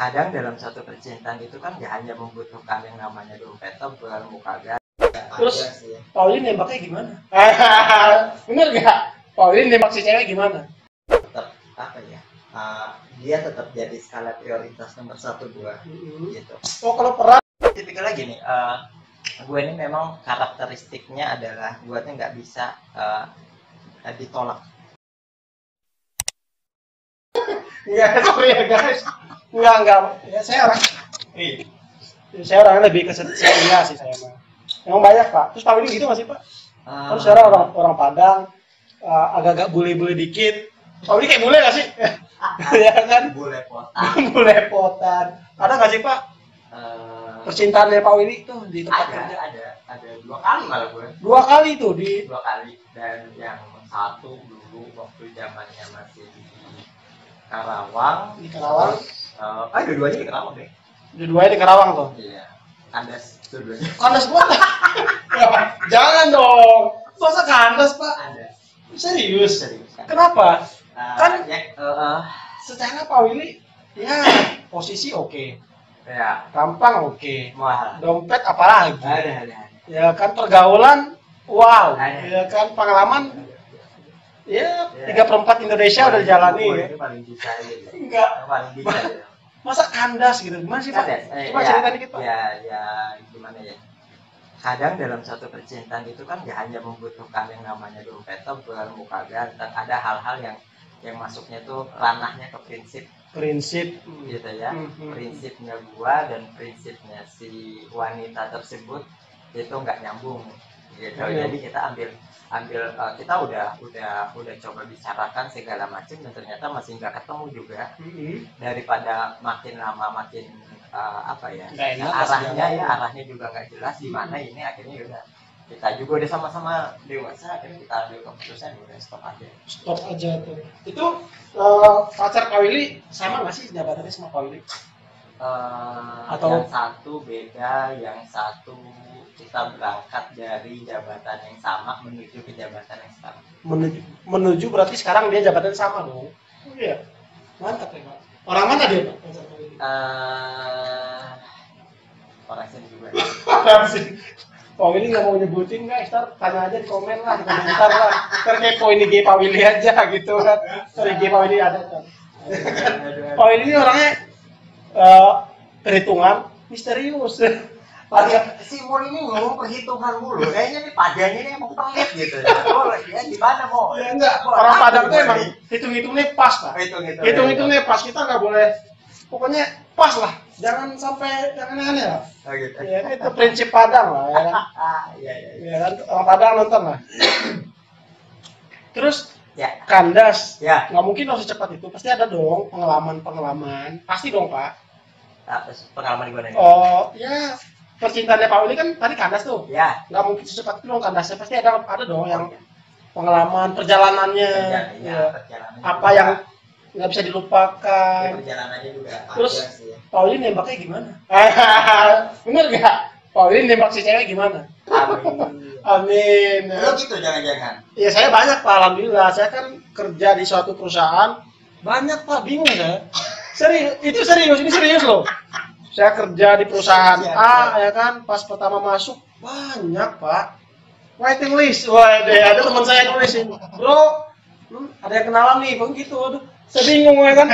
kadang dalam satu percintaan itu kan gak hanya membutuhkan yang namanya dompet tebal, muka ganteng. Terus Pauline nembaknya gimana? Bener gak? Pauline nembak si cewek gimana? Tetap apa ya? Dia tetap jadi skala prioritas nomor satu gua gitu. Oh, kalau peran Tipikalnya gini, gue ini memang karakteristiknya adalah gue tuh nggak bisa ditolak. enggak, sorry ya guys. Enggak. Ya, saya orangnya lebih ke setia sih saya mah. Emang banyak Pak. Terus Pauline gitu nggak sih Pak? Kan secara orang Padang agak-agak bule-bule dikit. Pauline kayak bule nggak sih? Ya kan? Bule-potan. Ada nggak sih Pak? Percintaannya Pak Willy tuh di tempat kerja ada 2 kali malah gue. 2 kali tuh di 2 kali, dan yang satu dulu waktu zamannya masih di Karawang. Dua-duanya di Karawang deh. Dua-duanya di Karawang tuh. Iya. Kandas dua-duanya. Kandas buat. Jangan dong. Masa kandas Pak? Ada. Serius. Kan. Kenapa? Kan ya, secara Pak Willy ya posisi oke. ya Tampang oke. mahal. Dompet apalagi? Ada. Ya kan pergaulan wow. Ada. Ya kan pengalaman ya 3/4 Indonesia udah dijalani ya. Ini paling bisa gitu. Enggak. Paling bisa gitu. Masa kandas gitu? Gimana sih Pak? Coba cerita dikit Pak. Ya gimana ya? Kadang dalam satu percintaan itu kan gak hanya membutuhkan yang namanya dompet tebal, muka ganteng. Ada hal-hal yang masuknya tuh ranahnya ke prinsip gitu ya. Prinsipnya gua dan prinsipnya si wanita tersebut itu nggak nyambung gitu. Jadi kita ambil kita udah coba bicarakan segala macam dan ternyata masih nggak ketemu juga. Daripada makin lama makin arahnya juga nggak jelas di mana ini, akhirnya udah kita juga udah sama-sama dewasa, akhirnya kita ambil keputusan udah stop aja Tuh. Itu pacar Pak Willy sama nggak sih jabatannya sama Pak Willy? Atau yang satu beda, yang satu kita berangkat dari jabatan yang sama menuju ke jabatan yang sama. Menuju berarti sekarang dia jabatan sama dong? Oh iya, mantap ya Pak. Orang mana dia Pak? Orang sini juga. Orang sini. Pak Willy nggak mau nyebutin guys, ntar tanya aja di komen lah, di komentar lah. Ntar kepo ini IG Pak Willy aja gitu kan. Ntar IG Pak Willy ada kan. Pak Willy ini orangnya perhitungan misterius. Si Mul ini ngomong perhitungan mulu, kayaknya nih padanya ini emang pelit gitu. Oh, ya gimana mau? Ya enggak, orang Padang tuh emang hitung-hitungnya pas Pak. Hitung-hitungnya pas, kita nggak boleh, pokoknya pas lah. Jangan sampai yang aneh-aneh lah. Oh, gitu. Ya, itu prinsip Padang lah, ya kan? Iya. Ya kan, orang Padang nonton lah. Terus ya kandas, ya nggak mungkin harus secepat itu. Pasti ada dong pengalaman, pasti dong Pak. Pengalaman gimana? Oh ya, percintaannya Pak Willy kan tadi kandas tuh. Ya. Nggak mungkin secepat itu dong kandasnya. Pasti ada dong yang pengalaman perjalanannya. Perjalanannya apa yang nggak bisa dilupakan. Ya, perjalanannya juga. Terus Pauline nembaknya gimana? Bener nggak? Pauline nembak si cewek gimana? Amin. Lo gitu jangan-jangan? Ya saya banyak Pak, alhamdulillah. Saya kan kerja di suatu perusahaan. Banyak Pak, bingung saya. Serius, ini serius loh. Saya kerja di perusahaan A, ya kan. Pas pertama masuk, banyak Pak. Waiting list. Wah, ada teman saya nulisin. Bro, ada yang kenalan nih, begitu. Aduh, saya bingung ya kan.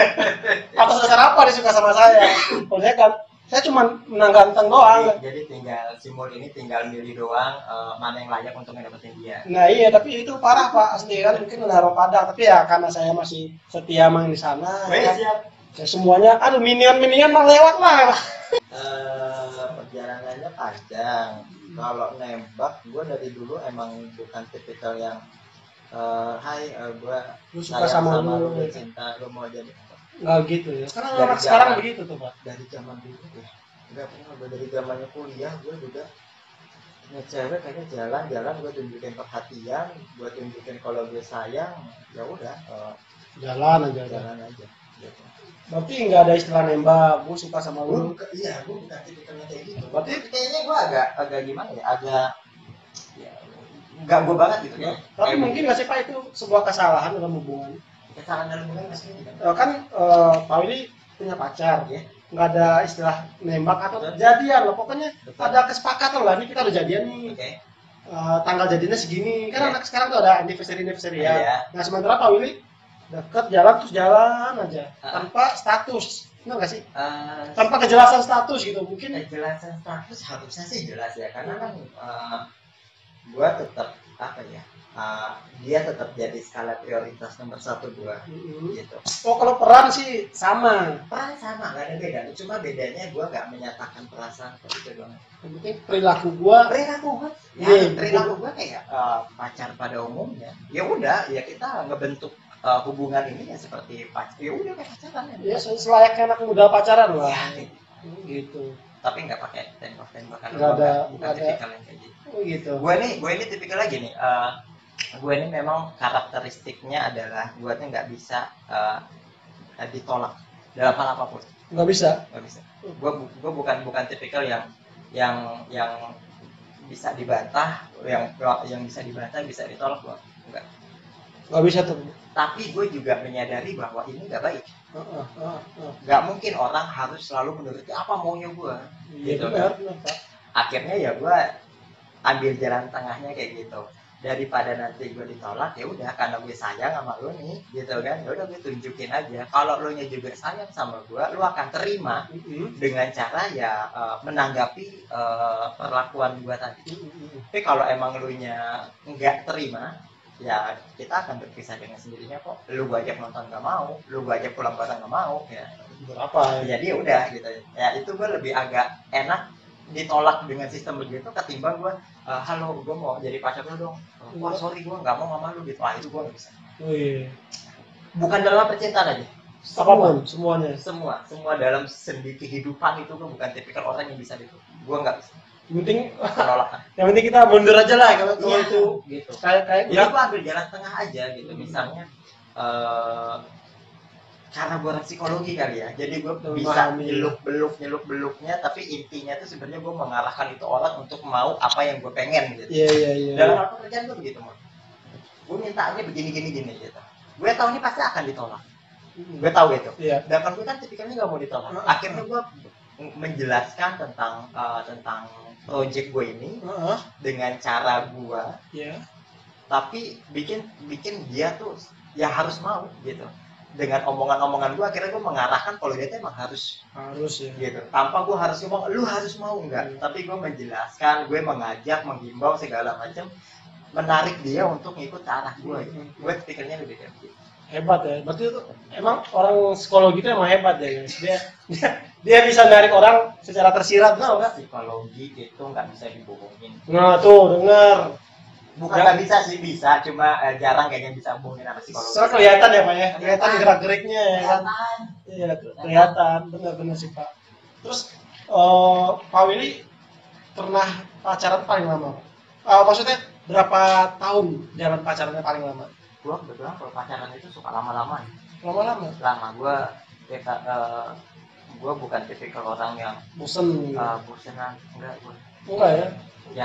Atas dasar apa dia suka sama saya? Saya kan, saya cuma menang ganteng doang. Jadi tinggal Simul ini tinggal milih doang mana yang layak untuk ngedapetin dia. Nah iya, tapi itu parah Pak, asli kan. Mungkin udah orang Padang, tapi ya karena saya masih setia main di sana. Ya, siap. Ya semuanya, aduh minion mah lewat lah. Perjalanannya panjang. Kalau nembak, gue dari dulu emang bukan tipikal yang hai, gue suka sama lu, cinta, lu mau jadi nggak gitu ya. Sekarang begitu tuh Pak. Dari zaman dulu ya, nggak pernah. Dari zamannya kuliah gue juga cewek kayaknya jalan gue tunjukin perhatian, gue tunjukin kalau gue sayang, ya udah jalan aja gitu. Berarti nggak ada istilah nembak, gue suka sama lu. Iya, gue bukan tipikalnya kayak gitu. Berarti kayaknya gue agak gimana ya, ya nggak gue banget gitu ya. Tapi mungkin nggak sih Pak itu sebuah kesalahan dalam hubungan? Kesalahan dalam hubungan pasti kan Pak Willy punya pacar ya. nggak ada istilah nembak atau Betul. jadian loh, pokoknya Betul. ada kesepakatan lah, ini kita udah jadian nih. Oke. Tanggal jadinya segini kan, Iya. anak sekarang tuh ada anniversary ya. Iya. Nah sementara Pak Willy deket jalan terus jalan aja tanpa status, benar nggak sih? Tanpa kejelasan status gitu mungkin. Kejelasan status harusnya sih jelas ya, karena kan gua tetap apa ya, dia tetap jadi skala prioritas nomor 1 gua gitu. Oh kalau peran sih sama, Peran sama, nggak ada beda, cuma bedanya gua nggak menyatakan perasaan seperti itu doang. yang penting perilaku gua. Perilaku gua ya, Iya, perilaku gua kayak pacar pada umumnya, ya udah ya kita ngebentuk hubungan ini ya seperti pacar, ya udah kayak pacaran Ya selayaknya anak muda pacaran lah. ya, Gitu. tapi nggak pakai tembak-tembak, karena Nggak gua ada, bukan nggak ada. tipikal yang kayak gitu. Oh gitu. Gue ini tipikal lagi nih. Gue ini memang karakteristiknya adalah gue tuh nggak bisa ditolak dalam hal apapun. Nggak bisa. Nggak bisa. Gue bukan tipikal yang bisa dibantah, yang bisa dibantah bisa ditolak, gue enggak. Nggak bisa tuh. Tapi gue juga menyadari bahwa ini nggak baik. Nggak mungkin orang harus selalu menuruti apa maunya gue. Iya Gitu benar, kan. benar Pak. Akhirnya ya gue ambil jalan tengahnya kayak gitu, daripada nanti gue ditolak, ya udah karena gue sayang sama lo nih gitu kan, ya udah gue tunjukin aja kalau lo nya juga sayang sama gue, lo akan terima dengan cara ya menanggapi perlakuan gue tadi. Tapi kalau emang lo nya nggak terima, ya kita akan berpisah dengan sendirinya kok. Lo gue ajak nonton nggak mau, lo gue ajak pulang bareng nggak mau, ya Berapa? jadi udah gitu ya. Itu gue lebih agak enak ditolak dengan sistem begitu ketimbang gue halo gue mau jadi pacar lo dong, wah sorry gue nggak mau sama lu gitu. Itu gue nggak bisa. Wih. Bukan dalam percintaan aja, Apapun, semuanya. semua dalam sendi kehidupan itu gue bukan tipikal orang yang bisa gitu. Gue nggak bisa Yang penting, penolakan. yang penting kita mundur aja lah kalau Iya, itu gitu. kayak Jadi gue ambil jalan tengah aja gitu. Misalnya karena gue orang psikologi kali ya, jadi gue bisa nyeluk beluknya, tapi intinya tuh sebenarnya gue mengarahkan itu orang untuk mau apa yang gue pengen gitu. Iya. Dalam hal pekerjaan gue begitu, gue mintaannya begini gitu. Gue tahu ini pasti akan ditolak, gue tahu itu. Iya. Dan gue kan tipikalnya nggak mau ditolak. Akhirnya gue menjelaskan tentang project gue ini dengan cara gue, tapi bikin dia tuh ya harus mau gitu. Dengan omongan-omongan gue akhirnya gue mengarahkan kalau dia tuh emang harus ya gitu, tanpa gue harus ngomong lu harus mau, enggak. Tapi gue menjelaskan, gue mengajak, menghimbau segala macam, menarik dia untuk ngikut ke arah gue gitu. Gue tipikalnya lebih kayak gitu. Hebat ya, berarti itu emang orang psikologi itu emang hebat ya guys. Dia bisa narik orang secara tersirat, tau nggak? Psikologi itu nggak bisa dibohongin. Nah tuh dengar. Bukan nggak bisa sih, bisa, cuma jarang kayaknya bisa hubungin sama psikologi. Soalnya kelihatan ya Pak ya, kelihatan gerak-geriknya ya kan. Kelihatan. Iya kelihatan, benar-benar sih Pak. Terus Pak Willy pernah pacaran paling lama? Maksudnya berapa tahun jalan pacarannya paling lama? Gua kebetulan kalau pacaran itu suka lama-lama ya. Lama-lama? Lama. Gua bukan tipikal orang yang bosen. Bosenan, enggak gue. Enggak ya? Ya,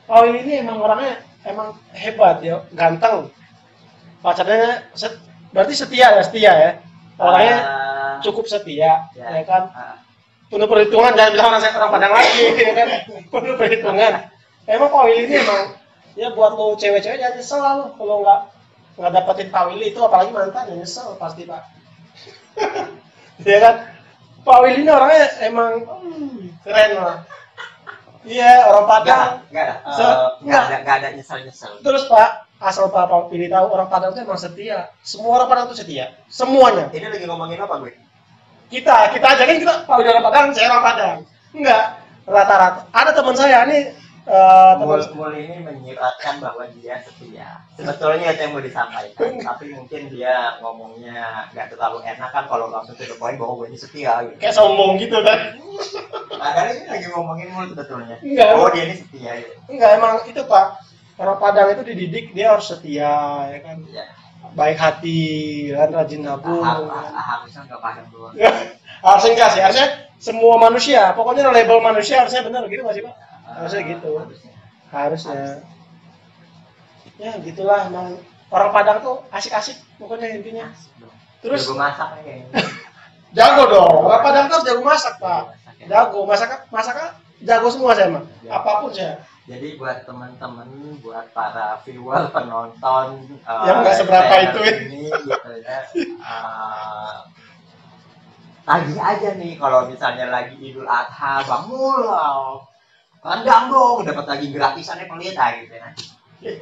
Pak Willy ini emang orangnya emang hebat ya, ganteng. Pacarnya berarti setia ya. Orangnya cukup setia, ya kan? Penuh perhitungan, jangan bilang orang Padang lagi, ya kan? Penuh perhitungan. Emang Pak Willy ini emang ya buat lo cewek-cewek jangan nyesel lah lo kalau nggak dapetin Pak Willy itu, apalagi mantan ya nyesel pasti Pak. Ya kan? Pak Willy ini orangnya emang keren lah. Iya, orang Padang. Nggak ada nyesel. Terus Pak, asal Pak Willy tahu, orang Padang itu emang setia. Semua orang Padang itu setia. Semuanya. Ini lagi ngomongin apa gue? Kita aja kan kita Pak Willy orang Padang, saya orang Padang. Enggak, rata-rata. Ada teman saya nih, Mul ini menyiratkan bahwa dia setia. Sebetulnya itu yang mau disampaikan, tapi mungkin dia ngomongnya nggak terlalu enak kan kalau langsung to the point bahwa gue ini setia gitu. Kayak sombong gitu kan. Padahal ini lagi ngomongin Mul sebetulnya. Enggak. Oh dia ini setia gitu. Enggak, emang itu Pak. Orang Padang itu dididik dia harus setia, ya kan. Ya. Baik hati, kan rajin nabung. Harusnya nggak Padang doang. Harusnya enggak sih, harusnya semua manusia. Pokoknya label manusia harusnya benar gitu nggak sih Pak? Harusnya gitu. Harusnya. Ya gitulah, emang orang Padang tuh asik-asik pokoknya intinya. Terus gue masak Jago dong. Orang Padang tuh harus jago masak, Pak. Masak ya. Jago masak jago semua saya mah. Ya. Apapun saya. Jadi buat teman-teman, buat para viewer, penonton Yang nggak seberapa channel itu ya. ini gitu ya. Tagih aja nih kalau misalnya lagi Idul Adha, Bang Mul, kandang dong, dapat lagi gratisannya pelita gitu ya.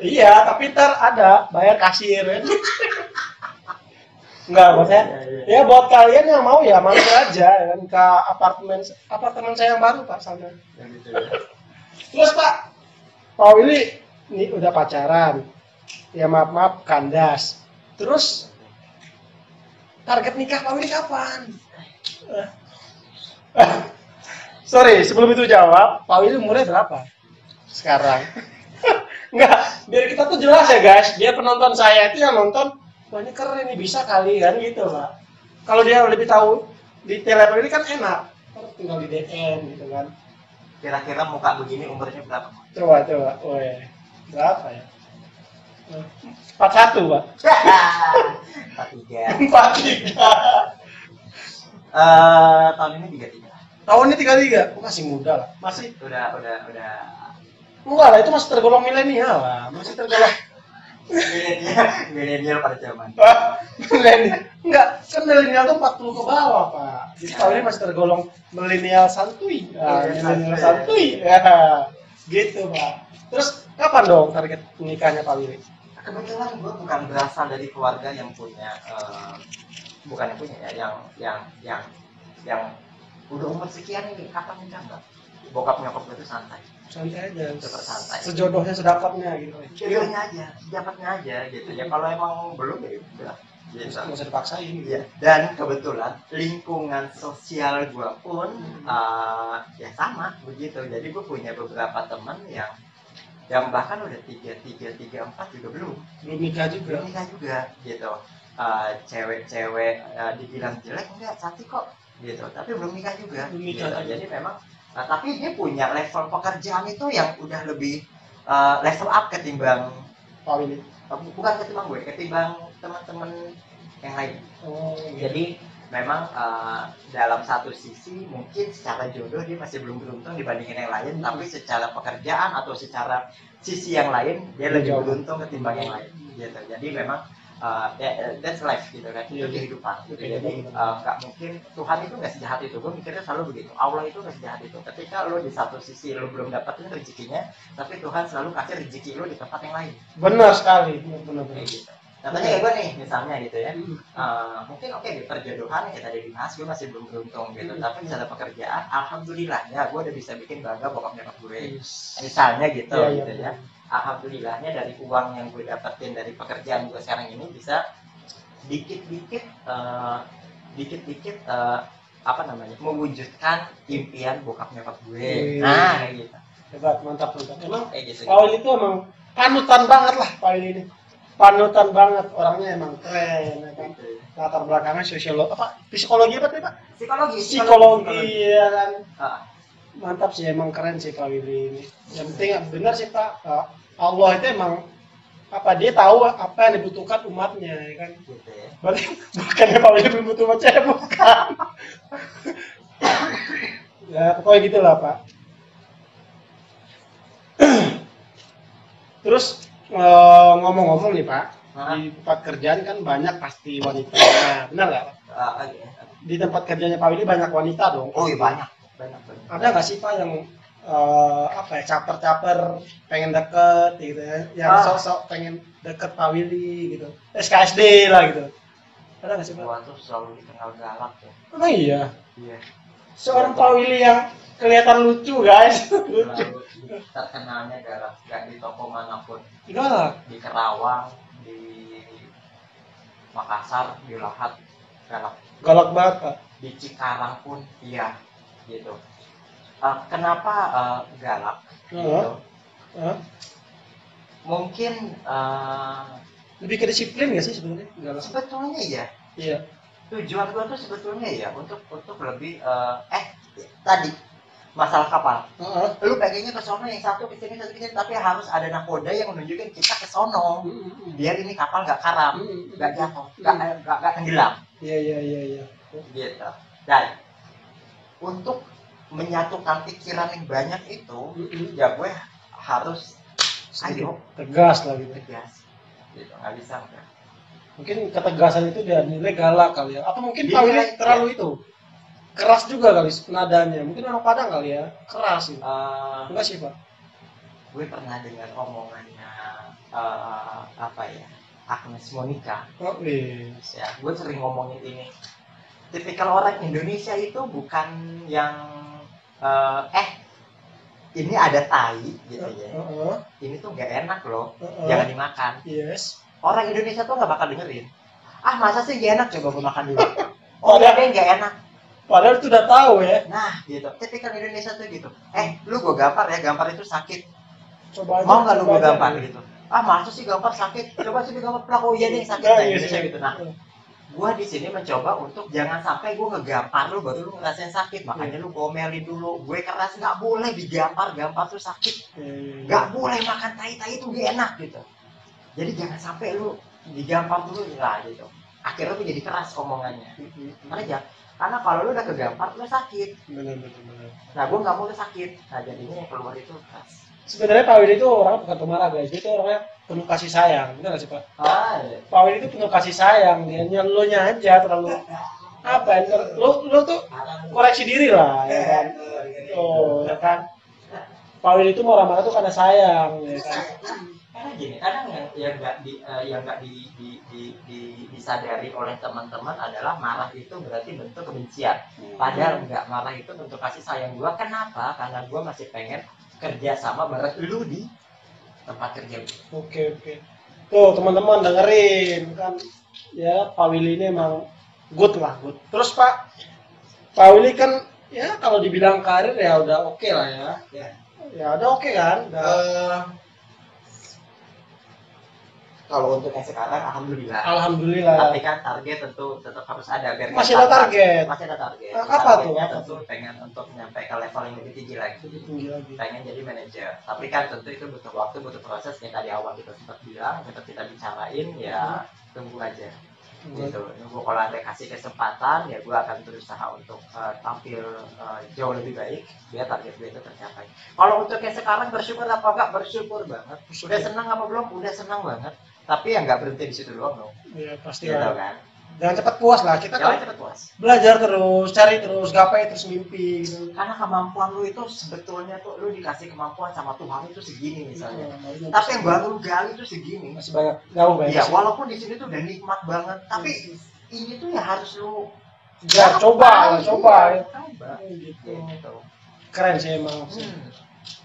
Iya, tapi ntar ada bayar kasir ya. Enggak, maksudnya ya buat kalian yang mau ya mampir aja kan ke apartemen saya yang baru Pak sana. Ya, gitu ya. Terus Pak Willy ini udah pacaran. Ya maaf kandas. Terus target nikah Pak Willy kapan? Sorry, sebelum itu jawab, Pak Willy umurnya berapa? Sekarang. Enggak, biar kita tuh jelas ya guys. Dia penonton saya itu yang nonton, wah ini keren ini bisa kali kan gitu Pak. Kalau dia lebih tahu di telepon ini kan enak, tinggal di DM gitu kan. Kira-kira muka begini umurnya berapa? Coba, woi berapa ya? 41 Pak. 43. 43. Tahun ini 33. Tahun ini 33, masih muda lah. Masih Udah. enggak lah, itu masih tergolong milenial lah. Masih tergolong milenial pada zaman. milenial. Enggak, kan milenial tuh 40 ke bawah, Pak. Jadi tahun ini masih tergolong milenial santuy. Milenial santuy. Ya, gitu, Pak. Terus kapan dong target nikahnya Pak Willy? Kebetulan gue bukan berasal dari keluarga yang punya bukan yang punya ya, yang udah umur sekian ini kapan nikah enggak? Bokap nyokap gue tuh santai Santai aja. super santai, Sejodohnya sedapatnya gitu. jodohnya aja, dapatnya aja gitu ya. Kalau emang belum ya udah gitu. Nggak usah dipaksain gitu. Iya. Dan kebetulan lingkungan sosial gue pun ya sama begitu. Jadi gue punya beberapa teman yang bahkan udah 3, 4 juga belum Nikah juga. gitu. Cewek-cewek dibilang jelek enggak, cantik kok gitu, tapi belum nikah juga. Belum nikah gitu. juga. Jadi memang tapi dia punya level pekerjaan itu yang udah lebih level up ketimbang Pak Willy. bukan ketimbang gue, ketimbang teman-teman yang lain. Oh, Jadi memang dalam satu sisi mungkin secara jodoh dia masih belum beruntung dibandingin yang lain, tapi secara pekerjaan atau secara sisi yang lain dia lebih Jauh. beruntung ketimbang yang lain gitu. Jadi memang that's life gitu kan, itu Iya. kehidupan gitu. Iya, Jadi benar. nggak mungkin Tuhan itu nggak sejahat itu. Gue mikirnya selalu begitu, Allah itu nggak sejahat itu. Ketika lo di satu sisi lo belum dapetin rezekinya, tapi Tuhan selalu kasih rezeki lo di tempat yang lain Benar sekali, benar. kayak gitu. Contohnya kayak gue nih misalnya gitu ya, mungkin oke di perjodohan yang kita tadi dibahas gue masih belum beruntung gitu, tapi misalnya pekerjaan alhamdulillah ya gue udah bisa bikin bangga bokap nyokap gue misalnya gitu. Iya, gitu ya, alhamdulillahnya dari uang yang gue dapetin dari pekerjaan gue sekarang ini bisa dikit-dikit apa namanya, mewujudkan impian bokap nyokap gue. Nah kayak gitu, Hebat, mantap. Emang kayak gitu. Pak Willy itu emang panutan banget lah Pak Willy ini. Panutan banget, orangnya emang keren ya kan. Latar belakangnya psikologi apa tadi Pak? Psikologi ya kan. Mantap sih, emang keren sih Pak Willy ini. Yang penting benar sih Pak, Allah itu emang dia tahu apa yang dibutuhkan umatnya ya kan. Gitu ya. Berarti bukannya Pak Willy belum butuh umat saya, bukan. Ya pokoknya gitulah Pak. Terus ngomong-ngomong nih Pak, di tempat kerjaan kan banyak pasti wanita, benar nggak Pak? Di tempat kerjanya Pak Willy banyak wanita dong. Oh iya banyak. Ada nggak sih Pak yang caper-caper pengen deket gitu ya, yang sok-sok pengen deket Pak Willy gitu, SKSD lah gitu, ada nggak sih Pak? Gua tuh selalu dikenal galak ya. Oh iya, Iya. seorang Pak Willy yang kelihatan lucu guys. Lucu. Selalu terkenalnya galak, gak di toko manapun, Galak. di Kerawang, di Makassar, di Lahat galak, Galak banget Pak. di Cikarang pun iya gitu. Kenapa galak? Gitu. Mungkin Lebih ke disiplin nggak sih sebenarnya? Galak. sebetulnya ya. Iya. Tujuan gua tuh sebetulnya ya untuk lebih tadi masalah kapal. Lu pengennya ke sono, yang satu ke sini, tapi harus ada nakoda yang menunjukkan kita ke sono. Biar ini kapal nggak karam, nggak jatuh, nggak tenggelam. Iya. gitu. Dan untuk menyatukan pikiran yang banyak itu, ya gue harus ayo tegas lah gitu. tegas, gitu. Nggak bisa enggak. Mungkin ketegasan itu dia nilai galak kali ya, atau mungkin Pak Iya, Willy terlalu iya. itu keras juga kali nadanya, mungkin orang Padang kali ya, keras gitu. Enggak sih Pak? Gue pernah dengar omongannya apa ya, Agnes Monica. Oh iya. Ya, gue sering ngomongin ini. Tipikal orang Indonesia itu bukan yang ini ada tai gitu ya. Ini tuh nggak enak loh, jangan dimakan. Yes. Orang Indonesia tuh nggak bakal dengerin. Ah masa sih nggak enak, coba gue makan dulu. Oh ya deh nggak enak. Padahal itu udah tahu ya. Nah gitu, tipikal Indonesia tuh gitu. Lu gue gampar ya, gampar itu sakit. Coba aja, mau nggak lu gue coba aja. gampar gitu? Ah masa sih gampar sakit? Coba sih gampar pelak, oh iya deh sakit Nah, lah iya, Indonesia iya. gitu. Nah, gue di sini mencoba untuk jangan sampai gue ngegampar lu baru lu ngerasain sakit, makanya lu gomelin dulu. Gue keras, nggak boleh digampar, gampar tuh sakit. Nggak boleh makan tai-tai itu gak enak gitu. Jadi jangan sampai lu digampar dulu lah gitu. Akhirnya lu jadi keras omongannya. Karena kalau lu udah kegampar lu sakit. Benar. Nah gue nggak mau lu sakit. Nah jadinya yang keluar itu keras. Sebenarnya Pak Willy itu orangnya bukan pemarah guys, dia itu orangnya penuh kasih sayang, benar nggak sih Pak? Iya. Pak Willy itu penuh kasih sayang, dia lo nya aja terlalu apa ya? Lo tuh koreksi diri lah, ya kan? Oh, ya kan? Pak Willy itu marah-marah tuh karena sayang, ya kan? Karena gini, kadang yang nggak disadari oleh teman-teman adalah marah itu berarti bentuk kebencian. Padahal nggak, marah itu bentuk kasih sayang gua. Kenapa? Karena gua masih pengen kerja sama bareng lu di tempat kerja gua. Oke. Tuh teman-teman dengerin kan, ya Pak Willy ini emang good. Terus Pak Willy kan ya kalau dibilang karir ya udah oke lah ya. Ya udah oke kan. Kalau untuk yang sekarang alhamdulillah. Tapi kan target tentu tetap harus ada. Biar masih ada target. Apa tuh? Tentu pengen untuk nyampe ke level yang lebih tinggi lagi. Pengen jadi manajer. Tapi kan tentu itu butuh waktu, butuh proses. Kayak tadi awal kita sempat bilang, kita bicarain, ya tunggu aja. Gitu. Nunggu kalau ada kasih kesempatan, ya gue akan berusaha untuk tampil jauh lebih baik biar target gue itu tercapai. Kalau untuk yang sekarang bersyukur apa enggak? Bersyukur banget. Udah senang apa belum? Udah senang banget. Tapi yang nggak berhenti di situ doang dong. Iya pasti ya, lah. Kan? Jangan cepat puas lah. Kita kan cepat puas. Belajar terus, cari terus, gapai terus mimpi. Gitu. Karena kemampuan lu itu sebetulnya tuh lu dikasih kemampuan sama Tuhan itu segini misalnya. Tapi yang baru gali itu segini. Masih banyak jauh banyak. Iya, walaupun di sini tuh udah nikmat banget. Tapi ini tuh ya harus lu coba. Gitu. Keren sih emang.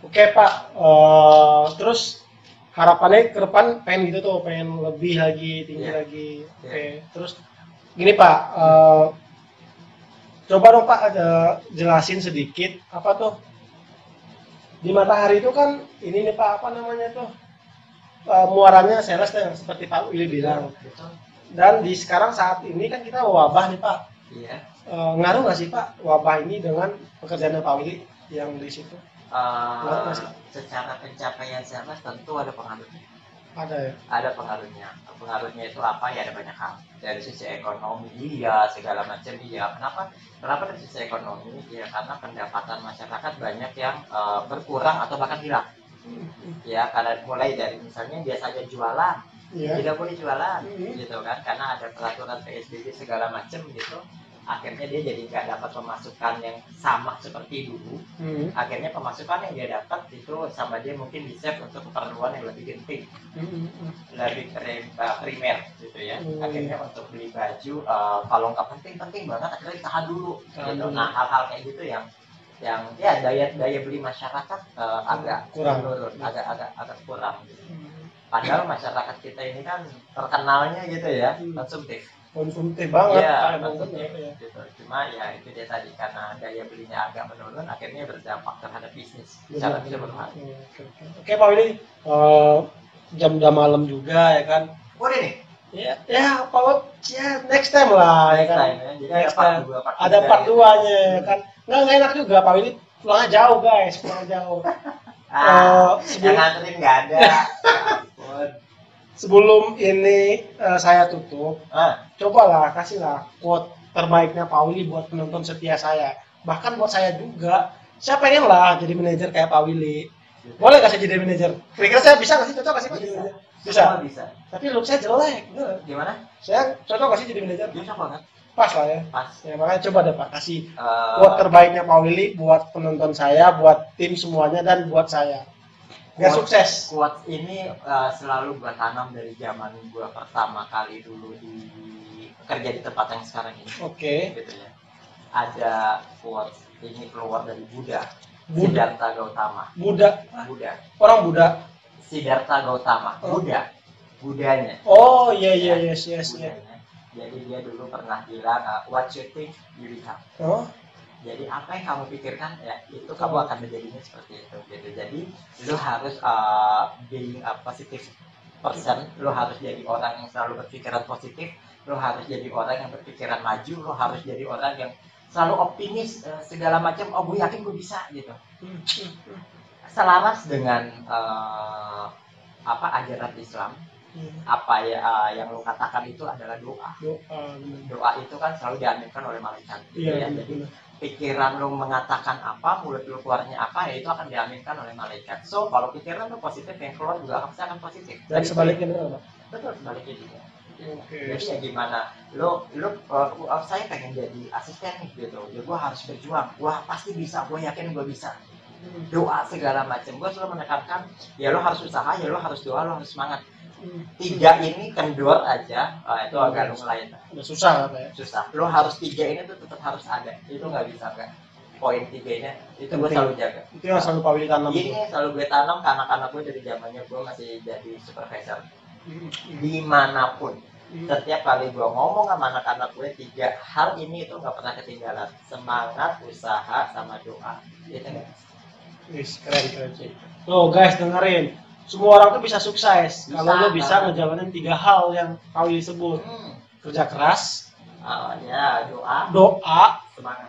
Oke Pak. Terus harapannya ke depan pengen gitu tuh, pengen lebih lagi, tinggi lagi. Oke. Terus gini Pak, coba dong Pak jelasin sedikit apa tuh di Matahari itu kan ini nih Pak, apa namanya tuh muaranya sales yang seperti Pak Willy bilang. Dan di sekarang saat ini kan kita wabah nih Pak. Iya. Ngaruh nggak sih Pak wabah ini dengan pekerjaan Pak Willy yang di situ? Secara pencapaian sales tentu ada pengaruhnya. Ada ya? Ada pengaruhnya. Pengaruhnya itu apa ya? Ada banyak hal. Dari sisi ekonomi iya, segala macam iya. Kenapa dari sisi ekonomi? Ya karena pendapatan masyarakat banyak yang berkurang atau bahkan hilang. Ya karena mulai dari misalnya biasanya jualan, tidak boleh jualan, gitu kan? Karena ada peraturan PSBB segala macam gitu. Akhirnya dia jadi nggak dapat pemasukan yang sama seperti dulu. Akhirnya pemasukan yang dia dapat itu sama dia mungkin di-save untuk keperluan yang lebih genting, lebih primer gitu ya. Akhirnya untuk beli baju kalau nggak penting banget akhirnya ditahan dulu. Gitu. Nah hal-hal kayak gitu yang ya daya beli masyarakat agak menurun, agak kurang. Gitu. Padahal masyarakat kita ini kan terkenalnya gitu ya konsumtif banget ya, gitu. Cuma ya itu dia tadi karena daya belinya agak menurun akhirnya berdampak terhadap bisnis secara keseluruhan. Oke Pak Willy, jam udah malam juga ya kan? Udah nih? Ya Pak, ya next time lah ya kan? Jadi ada part 2-nya ya kan? Nggak enak juga Pak Willy, pulangnya jauh guys, jauh. Yang nganterin nggak ada. Sebelum ini saya tutup, cobalah kasihlah quote terbaiknya Pak Willy buat penonton setia saya. Bahkan buat saya juga. Saya pengen lah jadi manajer kayak Pak Willy. Boleh gak saya jadi manajer? Kira-kira saya bisa gak sih? Cocok gak sih Pak jadi manajer? Bisa. Bisa. Tapi look saya jelek. Bener. Gimana? Saya cocok gak sih jadi manajer? Bisa banget. Pas lah ya. Pas. Ya makanya coba deh Pak kasih buat terbaiknya Pak Willy, buat penonton saya, buat tim semuanya dan buat saya. Biar sukses. Quotes ini selalu gua tanam dari zaman gua pertama kali dulu kerja di tempat yang sekarang ini. Oke. Gitu ya. Ada quotes ini keluar dari Buddha. Buddha. Siddhartha Gautama. Buddha. Buddha. Orang Buddha. Siddhartha Gautama. Oh. Buddha. Budanya. Oh iya iya yes yes yes. Budanya. Jadi dia dulu pernah bilang what you think you become. Oh. Jadi apa yang kamu pikirkan ya itu kamu akan menjadinya seperti itu gitu. Jadi lu harus being a positive person, lu harus jadi orang yang selalu berpikiran positif, lu harus jadi orang yang berpikiran maju, lu harus jadi orang yang selalu optimis segala macam. Oh gue yakin gue bisa gitu. Selaras dengan ajaran Islam. Apa ya yang lu katakan itu adalah doa. Doa itu kan selalu diaminkan oleh malaikat. Iya, ya. Jadi pikiran lu mengatakan apa, mulut lu keluarnya apa, ya itu akan diaminkan oleh malaikat. So kalau pikiran lu positif, yang keluar juga akan positif. Dan sebaliknya benar Pak? Betul, sebaliknya juga. Oke. Jadi ya gimana, saya pengen jadi asisten nih gitu. Ya gue harus berjuang, gue pasti bisa, gue yakin gue bisa. Doa segala macam, gue selalu menekankan, ya lo harus usaha, ya lo harus doa, lo harus semangat. Tiga ini kendor aja, itu agak lumayan. Udah susah Pak ya? Susah. Lo harus tiga ini tuh tetap harus ada. Itu nggak bisa nggak. Poin tiganya itu gue selalu jaga. Itu yang selalu Pak Willy tanam. Ini selalu gue tanam karena anak gue dari zamannya gue masih jadi supervisor. Dimanapun, setiap kali gue ngomong sama anak-anak gue, tiga hal ini itu nggak pernah ketinggalan. Semangat, usaha, sama doa. Itu nggak. Keren sih. Tuh guys dengerin. Semua orang tuh bisa sukses kalau lo bisa ngejalanin tiga hal yang Pak Willy sebut. Kerja keras, ya doa,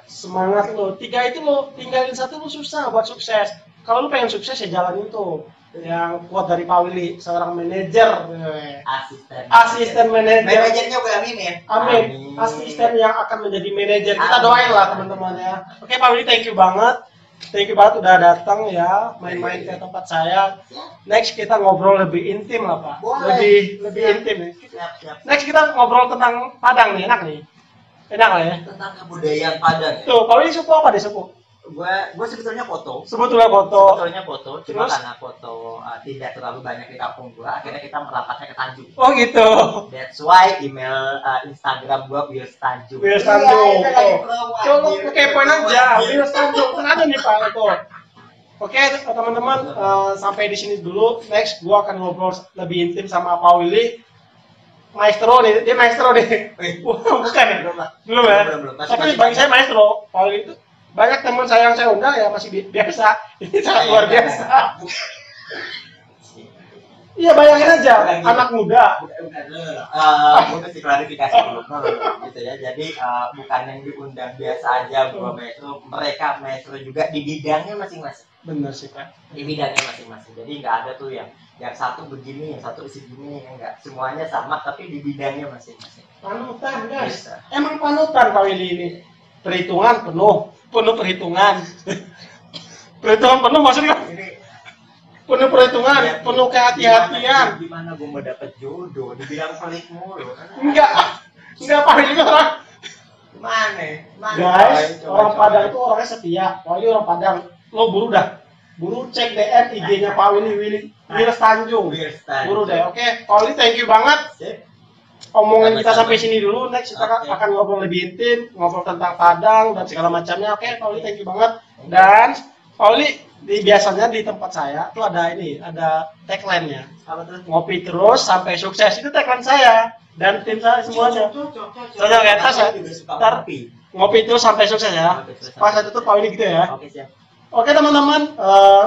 semangat lo. Tiga itu lo tinggalin satu lo susah buat sukses. Kalau lo pengen sukses ya jalanin itu. Yang kuat dari Pak Willy, seorang manajer, asisten manajer. Manajernya gue aminin. Amin. Asisten yang akan menjadi manajer. Kita doain lah teman-teman ya. Oke Pak Willy, thank you banget. Thank you banget udah datang ya, main-main ke tempat saya. Next kita ngobrol lebih intim lah Pak. Lebih intim nih. Next kita ngobrol tentang Padang nih, enak nih. Enak lah ya. Tentang kebudayaan Padang ya. Tuh, Pak Willy suku apa deh suku? Gue sebetulnya foto. Sebetulnya foto. Cuma karena foto tidak terlalu banyak di kampung gue, akhirnya kita merapatnya ke Tanjung. Oh gitu. That's why email Instagram gue Wils Tanjung. Wils Tanjung. Coba kepoin aja. Wils Tanjung. Kan ada nih Pak itu. Oke teman-teman, sampai di sini dulu. Next gue akan ngobrol lebih intim sama Pak Willy. Maestro nih, dia maestro nih. Bukan ya? Belum ya? Tapi bagi saya maestro. Pak Willy itu banyak teman saya yang saya undang ya masih biasa. Ini sangat luar biasa. Iya bayangin aja, anak muda. Gue mesti klarifikasi dulu, gitu ya. Jadi bukan yang diundang biasa aja, gue maestro. Mereka maestro juga di bidangnya masing-masing. Bener sih Pak. Di bidangnya masing-masing. Jadi nggak ada tuh yang satu begini, yang satu segini, enggak. Semuanya sama, tapi di bidangnya masing-masing. Panutan guys. Emang panutan Pak Willy ini. Perhitungan penuh perhitungan. Perhitungan penuh maksudnya penuh perhitungan, penuh kehati-hatian. Gimana gue mau dapet jodoh? Dibilang pelit mulu. Enggak Pak Willy orang. Gimana? Guys, orang Padang itu orangnya setia. Wali orang Padang. Lo buru cek DM IG-nya Pak Willy Wils Tanjung. Buru deh. Oke, Pak Willy thank you banget. Omongan kita sampai sini dulu. Next kita akan ngobrol lebih intim, ngobrol tentang Padang dan segala macamnya. Oke, Pak Willy thank you banget. Dan Pak Willy biasanya di tempat saya tuh ada tagline-nya. Ngopi terus sampai sukses. Itu tagline saya dan tim saya semuanya. Soalnya kayak tas ya. Ntar ngopi terus sampai sukses ya. Pas saya tutup Pak Willy gitu ya. Oke teman-teman,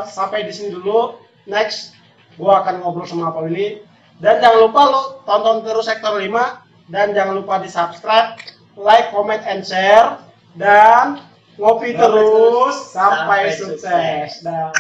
sampai di sini dulu. Next gua akan ngobrol sama Pak Willy. Dan jangan lupa lo tonton terus Sektor 5 dan jangan lupa di subscribe, like, comment, and share dan ngopi terus sampai sukses. Dah.